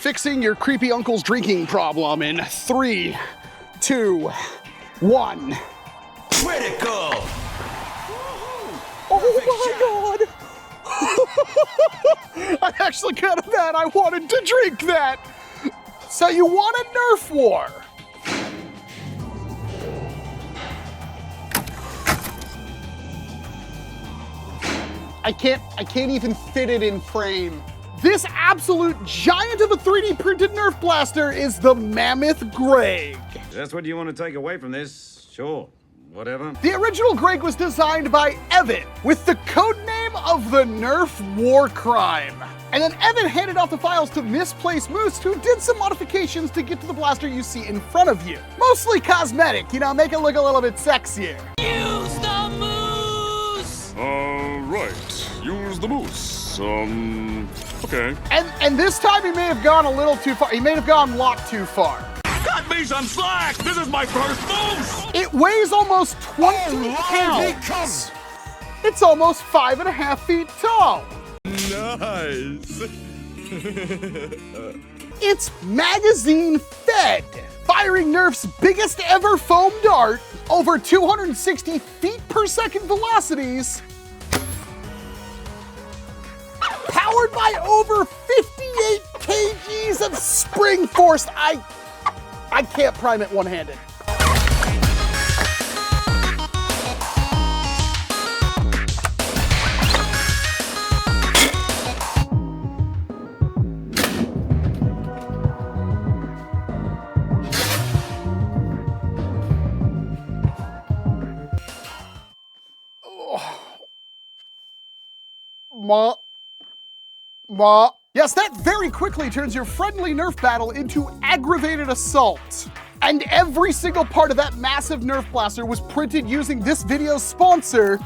Fixing your creepy uncle's drinking problem in 3, 2, 1. Critical! Oh my god! I actually got a that. I wanted to drink that. So you want a Nerf war? I can't even fit it in frame. This absolute giant of a 3D printed Nerf blaster is the Mammoth Greg. That's what you want to take away from this? Sure, whatever. The original Greg was designed by Evan with the code name of the Nerf War Crime. And then Evan handed off the files to Misplaced Moose, who did some modifications to get to the blaster you see in front of you. Mostly cosmetic, you know, make it look a little bit sexier. Use the moose! Right. Use the moose. Okay. And this time he may have gone a little too far. He may have gone a lot too far. Cut me some slack! This is my first moose! It weighs almost 20 pounds. It's almost 5.5 feet tall. Nice. It's magazine fed, firing Nerf's biggest ever foam dart over 260 feet per second velocities, powered by over 58 kgs of spring force. I can't prime it one-handed. Ma. Yes, that very quickly turns your friendly Nerf battle into aggravated assault. And every single part of that massive Nerf blaster was printed using this video's sponsor,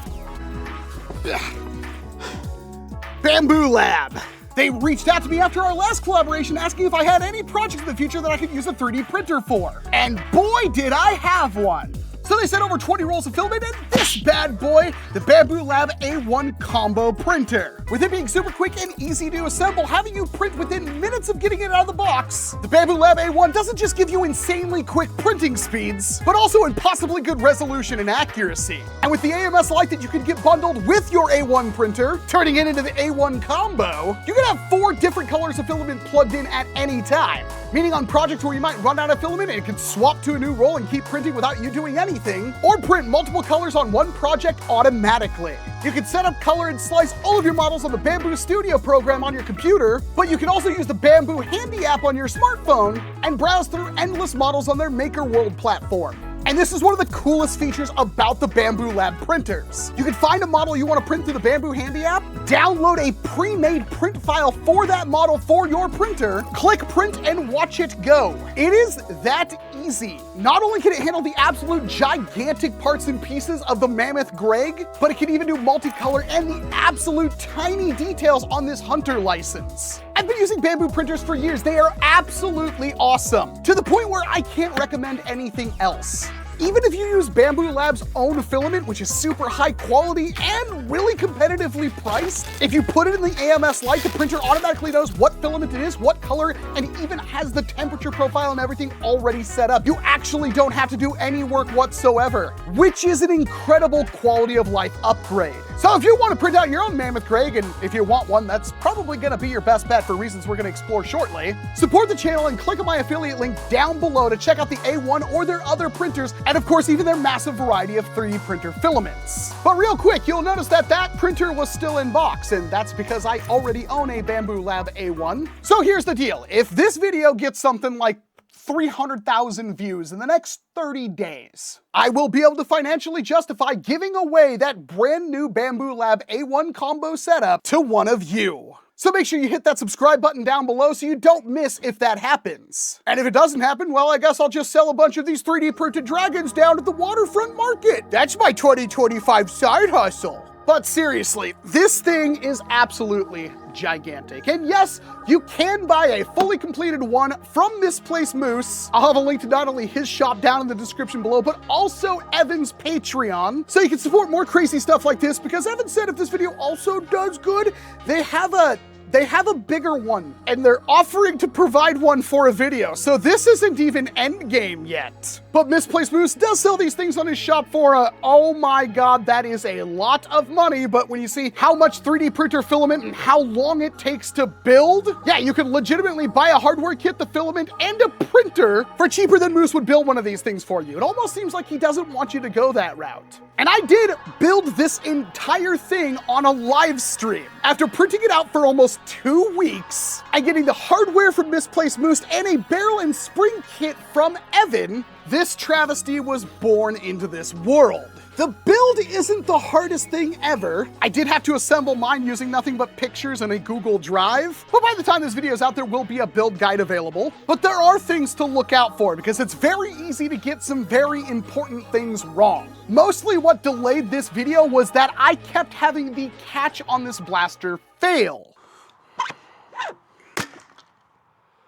Bamboo Lab. They reached out to me after our last collaboration asking if I had any projects in the future that I could use a 3D printer for. And boy, did I have one. So they sent over 20 rolls of filament and this bad boy, the Bamboo Lab A1 Combo Printer. With it being super quick and easy to assemble, having you print within minutes of getting it out of the box, the Bamboo Lab A1 doesn't just give you insanely quick printing speeds, but also impossibly good resolution and accuracy. And with the AMS light that you can get bundled with your A1 printer, turning it into the A1 Combo, you can have 4 different colors of filament plugged in at any time. Meaning on projects where you might run out of filament and it can swap to a new roll and keep printing without you doing anything, or print multiple colors on one project automatically. You can set up, color, and slice all of your models on the Bamboo Studio program on your computer, but you can also use the Bamboo Handy app on your smartphone and browse through endless models on their Maker World platform. And this is one of the coolest features about the Bamboo Lab printers. You can find a model you want to print through the Bamboo Handy app, download a pre-made print file for that model for your printer, click print and watch it go. It is that easy. Not only can it handle the absolute gigantic parts and pieces of the Mammoth Greg, but it can even do multicolor and the absolute tiny details on this Hunter license. I've been using Bamboo printers for years. They are absolutely awesome, to the point where I can't recommend anything else. Even if you use Bamboo Lab's own filament, which is super high quality and really competitively priced, if you put it in the AMS light, the printer automatically knows what filament it is, what color, and even has the temperature profile and everything already set up. You actually don't have to do any work whatsoever, which is an incredible quality of life upgrade. So if you want to print out your own Mammoth Greg, and if you want one, that's probably going to be your best bet for reasons we're going to explore shortly, support the channel and click on my affiliate link down below to check out the A1 or their other printers, and of course even their massive variety of 3D printer filaments. But real quick, you'll notice that that printer was still in box, and that's because I already own a Bamboo Lab A1. So here's the deal. If this video gets something like 300,000 views in the next 30 days, I will be able to financially justify giving away that brand new Bamboo Lab A1 combo setup to one of you. So make sure you hit that subscribe button down below so you don't miss if that happens. And if it doesn't happen, well, I guess I'll just sell a bunch of these 3D printed dragons down at the waterfront market. That's my 2025 side hustle. But seriously, this thing is absolutely gigantic. And yes, you can buy a fully completed one from Misplaced Moose. I'll have a link to not only his shop down in the description below, but also Evan's Patreon, so you can support more crazy stuff like this, because Evan said if this video also does good, they have a they have a bigger one, and they're offering to provide one for a video, so this isn't even endgame yet. But Misplaced Moose does sell these things on his shop for oh my god, that is a lot of money, but when you see how much 3D printer filament and how long it takes to build, yeah, you can legitimately buy a hardware kit, the filament, and a printer for cheaper than Moose would build one of these things for you. It almost seems like he doesn't want you to go that route. And I did build this entire thing on a live stream. After printing it out for almost 2 weeks and getting the hardware from Misplaced Moose and a barrel and spring kit from Evan, this travesty was born into this world. The build isn't the hardest thing ever. I did have to assemble mine using nothing but pictures and a Google Drive, but by the time this video is out, there will be a build guide available. But there are things to look out for because it's very easy to get some very important things wrong. Mostly what delayed this video was that I kept having the catch on this blaster fail.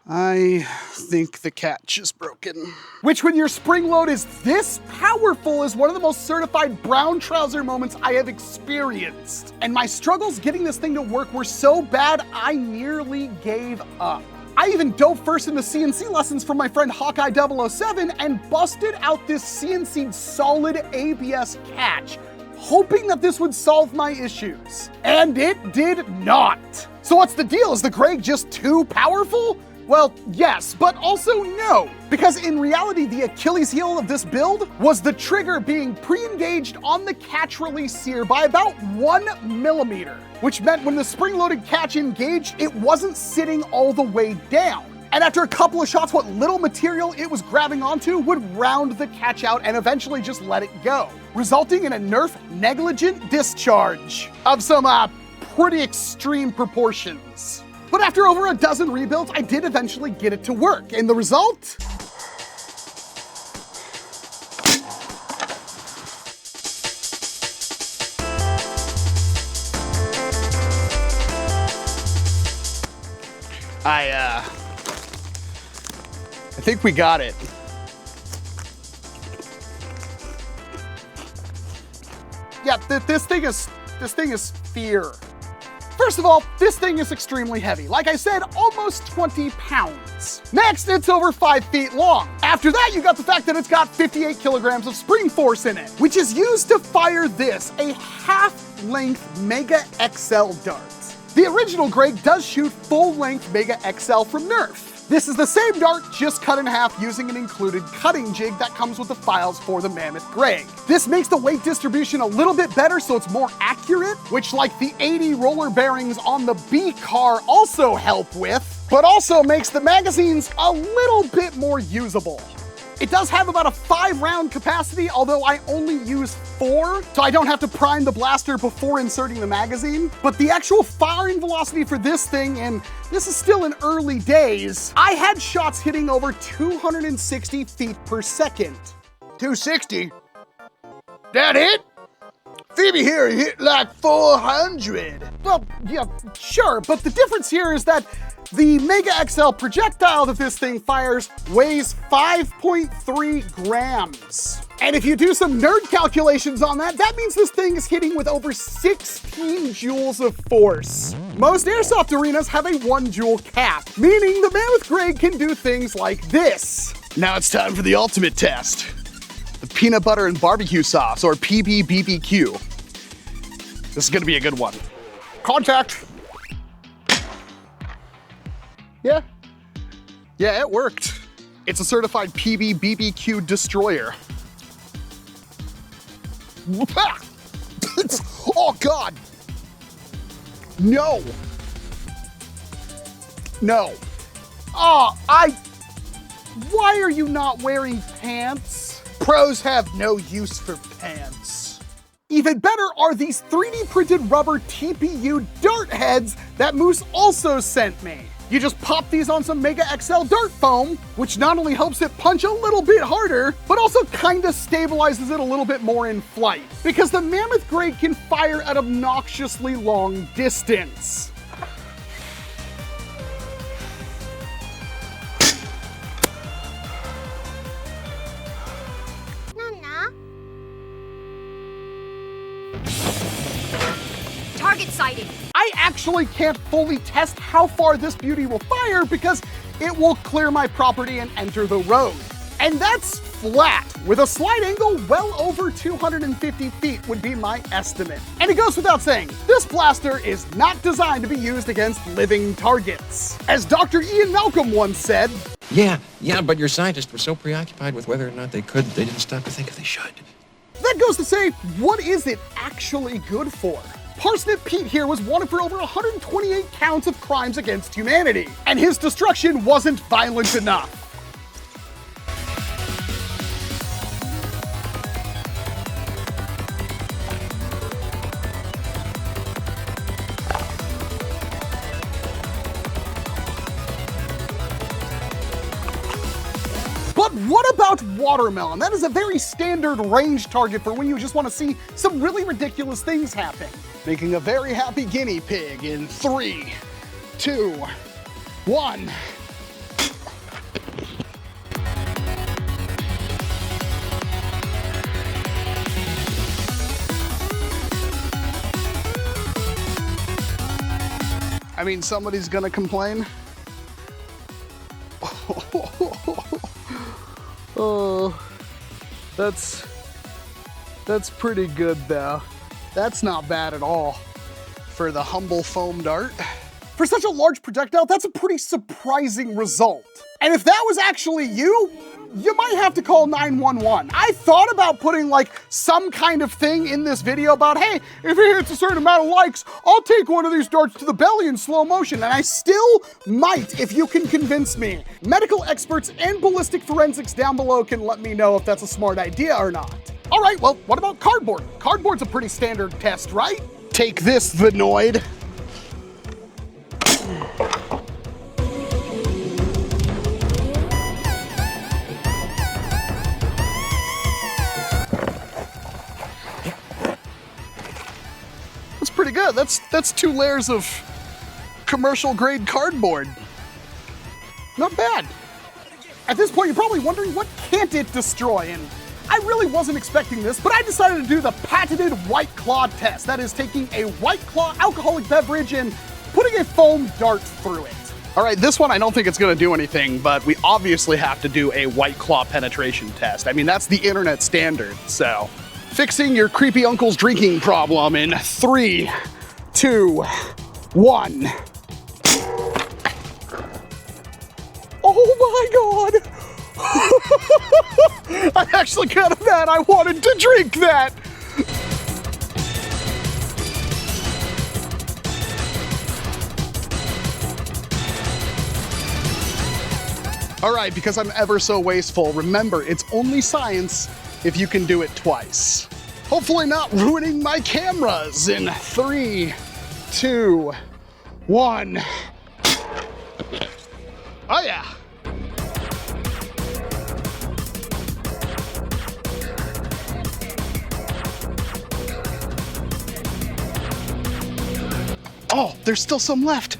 I think the catch is broken. Which, when your spring load is this powerful, is one of the most certified brown trouser moments I have experienced. And my struggles getting this thing to work were so bad, I nearly gave up. I even dove first into CNC lessons from my friend Hawkeye 007 and busted out this CNC'd solid ABS catch, hoping that this would solve my issues. And it did not. So what's the deal? Is the Greg just too powerful? Well, yes, but also no, because in reality, the Achilles heel of this build was the trigger being pre-engaged on the catch release sear by about 1 millimeter, which meant when the spring-loaded catch engaged, it wasn't sitting all the way down. And after a couple of shots, what little material it was grabbing onto would round the catch out and eventually just let it go, resulting in a Nerf negligent discharge of some pretty extreme proportions. But after over a dozen rebuilds, I did eventually get it to work. And the result? I think we got it. Yeah, this thing is fear. First of all, this thing is extremely heavy. Like I said, almost 20 pounds. Next, it's over 5 feet long. After that, you got the fact that it's got 58 kilograms of spring force in it, which is used to fire this, a half-length Mega XL dart. The original Greg does shoot full-length Mega XL from Nerf. This is the same dart, just cut in half using an included cutting jig that comes with the files for the Mammoth Greg. This makes the weight distribution a little bit better so it's more accurate, which, like the 80 roller bearings on the B car, also help with, but also makes the magazines a little bit more usable. It does have about a 5-round capacity, although I only use 4, so I don't have to prime the blaster before inserting the magazine. But the actual firing velocity for this thing, and this is still in early days, I had shots hitting over 260 feet per second. 260? That hit? Phoebe here hit like 400. Well, yeah, sure, but the difference here is that the Mega XL projectile that this thing fires weighs 5.3 grams. And if you do some nerd calculations on that, that means this thing is hitting with over 16 joules of force. Most airsoft arenas have a 1 joule cap, meaning the Mammoth Greg can do things like this. Now it's time for the ultimate test. The peanut butter and barbecue sauce, or PBBBQ. This is gonna be a good one. Contact. Yeah, it worked. It's a certified PBBBQ destroyer. Oh God. No. No. Oh, why are you not wearing pants? Pros have no use for pants. Even better are these 3D printed rubber TPU dart heads that Moose also sent me. You just pop these on some Mega XL dart foam, which not only helps it punch a little bit harder, but also kinda stabilizes it a little bit more in flight. Because the Mammoth Greg can fire at obnoxiously long distance. Target sighting. I actually can't fully test how far this beauty will fire because it will clear my property and enter the road. And that's flat, with a slight angle well over 250 feet would be my estimate. And it goes without saying, this blaster is not designed to be used against living targets. As Dr. Ian Malcolm once said, Yeah, but your scientists were so preoccupied with whether or not they could, they didn't stop to think if they should. that goes to say, what is it actually good for? Parsnip Pete here was wanted for over 128 counts of crimes against humanity, and his destruction wasn't violent enough. But what about watermelon? That is a very standard range target for when you just want to see some really ridiculous things happen. Making a very happy guinea pig in 3, 2, 1. I mean, somebody's gonna complain. Oh, that's pretty good though. That's not bad at all for the humble foam dart. For such a large projectile, that's a pretty surprising result. And if that was actually you might have to call 911. I thought about putting like some kind of thing in this video about, hey, if it hits a certain amount of likes, I'll take one of these darts to the belly in slow motion, and I still might if you can convince me. Medical experts and ballistic forensics down below can let me know if that's a smart idea or not. All right, well, what about cardboard? Cardboard's a pretty standard test, right? Take this, Vinoid. Pretty good. That's 2 layers of commercial grade cardboard. Not bad. At this point, you're probably wondering, what can't it destroy? And I really wasn't expecting this, but I decided to do the patented White Claw test. That is taking a White Claw alcoholic beverage and putting a foam dart through it. All right, this one I don't think it's gonna do anything, but we obviously have to do a White Claw penetration test. I mean, that's the internet standard, so. Fixing your creepy uncle's drinking problem in 3, 2, 1. Oh my God! I actually got of that. I wanted to drink that. All right, because I'm ever so wasteful, remember, it's only science if you can do it twice. Hopefully not ruining my cameras in 3, 2, 1. Oh yeah. Oh, there's still some left.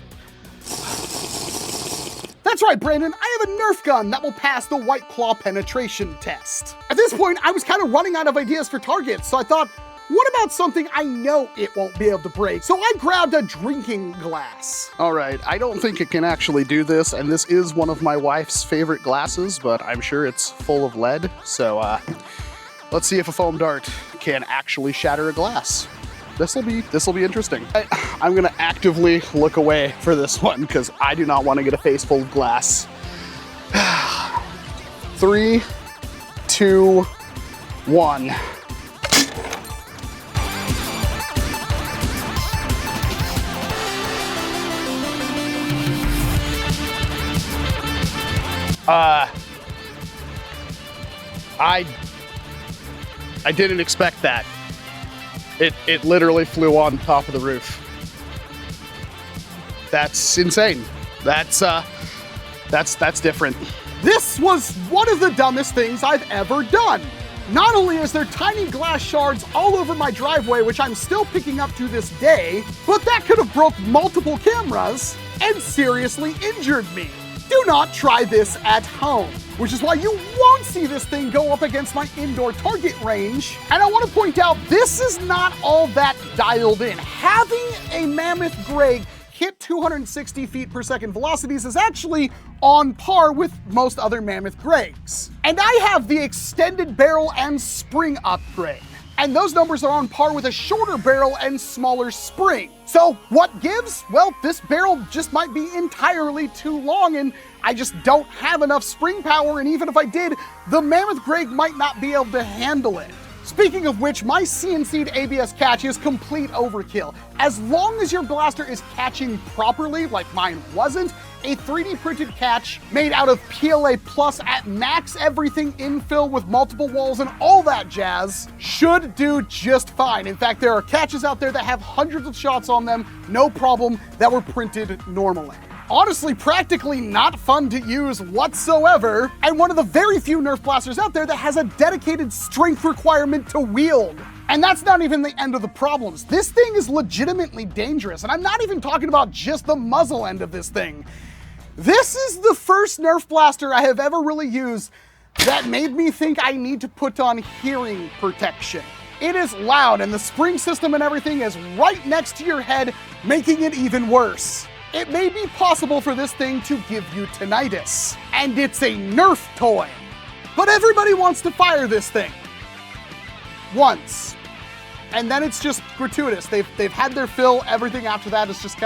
That's right, Brandon, I have a Nerf gun that will pass the White Claw penetration test. At this point, I was kind of running out of ideas for targets, so I thought, what about something I know it won't be able to break? So I grabbed a drinking glass. All right, I don't think it can actually do this, and this is one of my wife's favorite glasses, but I'm sure it's full of lead, so let's see if a foam dart can actually shatter a glass. This'll be interesting. I'm gonna actively look away for this one because I do not want to get a face full of glass. 3, 2, 1. I didn't expect that. It literally flew on top of the roof. That's insane. That's different. This was one of the dumbest things I've ever done. Not only is there tiny glass shards all over my driveway, which I'm still picking up to this day, but that could have broke multiple cameras and seriously injured me. do not try this at home, which is why you won't see this thing go up against my indoor target range. And I want to point out, this is not all that dialed in. Having a Mammoth Greg hit 260 feet per second velocities is actually on par with most other Mammoth Gregs. And I have the extended barrel and spring upgrade. And those numbers are on par with a shorter barrel and smaller spring. So what gives? Well, this barrel just might be entirely too long and I just don't have enough spring power, and even if I did, the Mammoth Greg might not be able to handle it. Speaking of which, my CNC'd ABS catch is complete overkill. As long as your blaster is catching properly, like mine wasn't, a 3D printed catch made out of PLA Plus at max everything infill with multiple walls and all that jazz should do just fine. In fact, there are catches out there that have hundreds of shots on them, no problem, that were printed normally. Honestly, practically not fun to use whatsoever, and one of the very few Nerf blasters out there that has a dedicated strength requirement to wield. And that's not even the end of the problems. This thing is legitimately dangerous, and I'm not even talking about just the muzzle end of this thing. This is the first Nerf blaster I have ever really used that made me think I need to put on hearing protection. It is loud, and the spring system and everything is right next to your head, making it even worse. It may be possible for this thing to give you tinnitus, and it's a Nerf toy. But everybody wants to fire this thing once, and then it's just gratuitous. They've had their fill. Everything after that is just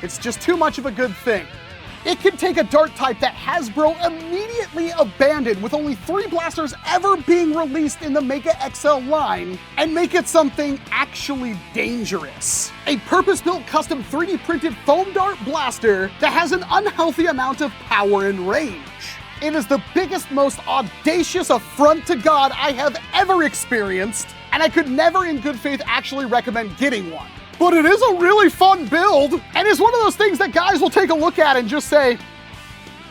it's just too much of a good thing. It can take a dart type that Hasbro immediately abandoned with only 3 blasters ever being released in the Mega XL line and make it something actually dangerous. A purpose-built custom 3D printed foam dart blaster that has an unhealthy amount of power and range. It is the biggest, most audacious affront to God I have ever experienced, and I could never in good faith actually recommend getting one. But it is a really fun build, and it's one of those things that guys will take a look at and just say,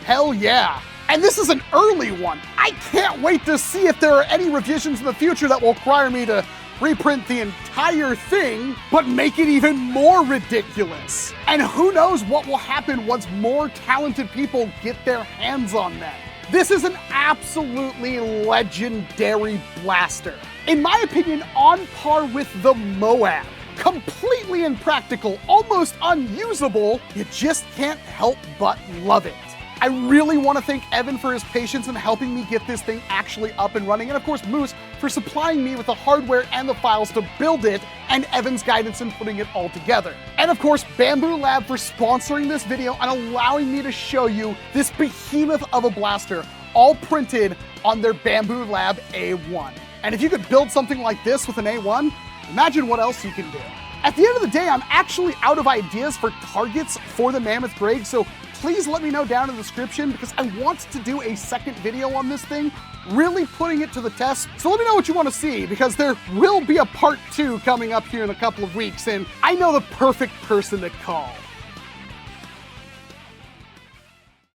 hell yeah. And this is an early one. I can't wait to see if there are any revisions in the future that will require me to reprint the entire thing, but make it even more ridiculous. And who knows what will happen once more talented people get their hands on them. This is an absolutely legendary blaster. In my opinion, on par with the Moab. Completely impractical, almost unusable, you just can't help but love it. I really want to thank Evan for his patience in helping me get this thing actually up and running, and of course Moose for supplying me with the hardware and the files to build it, and Evan's guidance in putting it all together. And of course Bamboo Lab for sponsoring this video and allowing me to show you this behemoth of a blaster, all printed on their Bamboo Lab A1. And if you could build something like this with an A1, imagine what else you can do. At the end of the day, I'm actually out of ideas for targets for the Mammoth Greg, so please let me know down in the description because I want to do a second video on this thing, really putting it to the test. So let me know what you want to see because there will be a part 2 coming up here in a couple of weeks, and I know the perfect person to call.